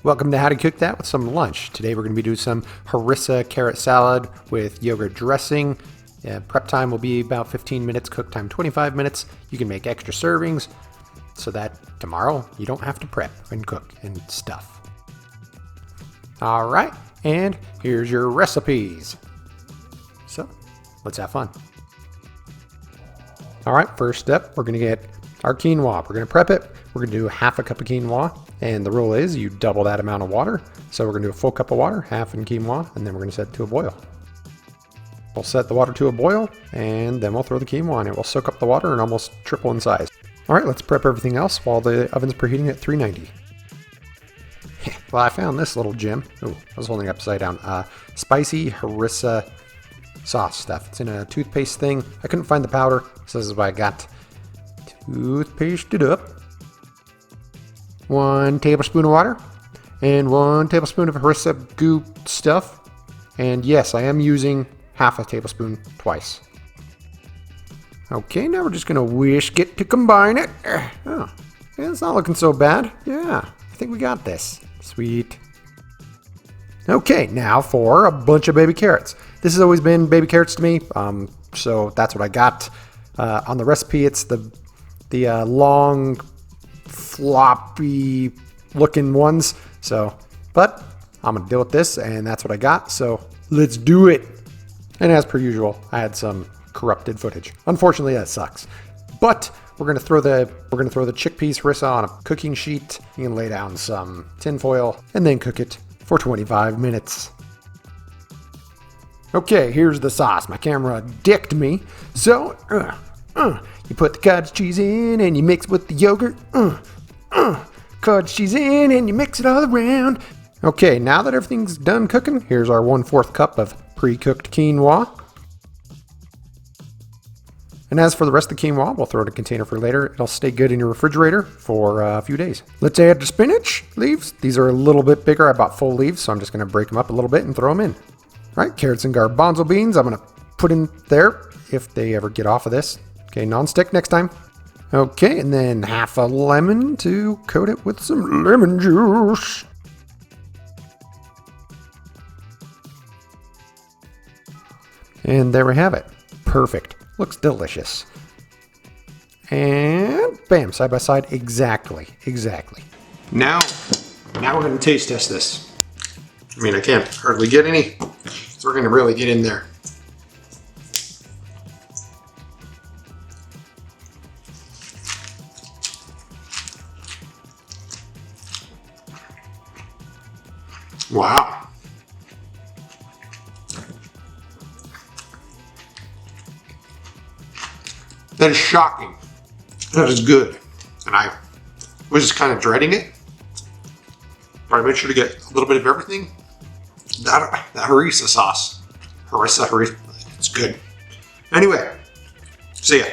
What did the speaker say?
Welcome to How to Cook That with some lunch. Today we're going to be doing some Harissa Carrot Salad with yogurt dressing. Prep time will be about 15 minutes, cook time 25 minutes. You can make extra servings so that tomorrow you don't have to prep and cook and stuff. All right, and here's your recipes. So let's have fun. All right, first step, we're going to get our quinoa. We're going to prep it. We're going to do half a cup of quinoa. And the rule is you double that amount of water. So we're going to do a full cup of water, half in quinoa, and then we're going to set it to a boil. We'll set the water to a boil, and then we'll throw the quinoa in it. We'll soak up the water and almost triple in size. All right, let's prep everything else while the oven's preheating at 390. Well, I found this little gem. Oh, I was holding it upside down. Spicy Harissa sauce stuff. It's in a toothpaste thing. I couldn't find the powder, so this is what I got. Toothpasted up. 1 tablespoon of water and 1 tablespoon of Harissa goo stuff. And yes, I am using half a tablespoon twice. Okay, now we're just going to whisk it to combine it. Oh, yeah, it's not looking so bad. Yeah, I think we got this. Sweet. Okay, now for a bunch of baby carrots. This has always been baby carrots to me, so that's what I got. On the recipe, it's the long, floppy looking ones. But I'm gonna deal with this, and that's what I got. So let's do it. And as per usual, I had some corrupted footage. Unfortunately, that sucks. But we're gonna throw the chickpeas harissa on a cooking sheet. You can lay down some tin foil and then cook it for 25 minutes. Okay, here's the sauce. My camera dicked me. So you put the cottage cheese in and you mix with the yogurt. Cottage cheese in and you mix it all around. Okay, now that everything's done cooking, here's our 1/4 cup of pre-cooked quinoa. And as for the rest of the quinoa, we'll throw it in a container for later. It'll stay good in your refrigerator for a few days. Let's add the spinach leaves. These are a little bit bigger. I bought full leaves, so I'm just going to break them up a little bit and throw them in. All right, carrots and Garbnzo beans. I'm going to put in there if they ever get off of this. Okay, non-stick next time. Okay, and then half a lemon to coat it with some lemon juice. And there we have it. Perfect. Looks delicious. And bam, side by side, exactly. Now we're going to taste test this. I mean, I can't hardly get any, so we're going to really get in there. Wow. That is shocking. That is good. And I was just kind of dreading it. But I made sure to get a little bit of everything. That Harissa sauce. Harissa. It's good. Anyway, see ya.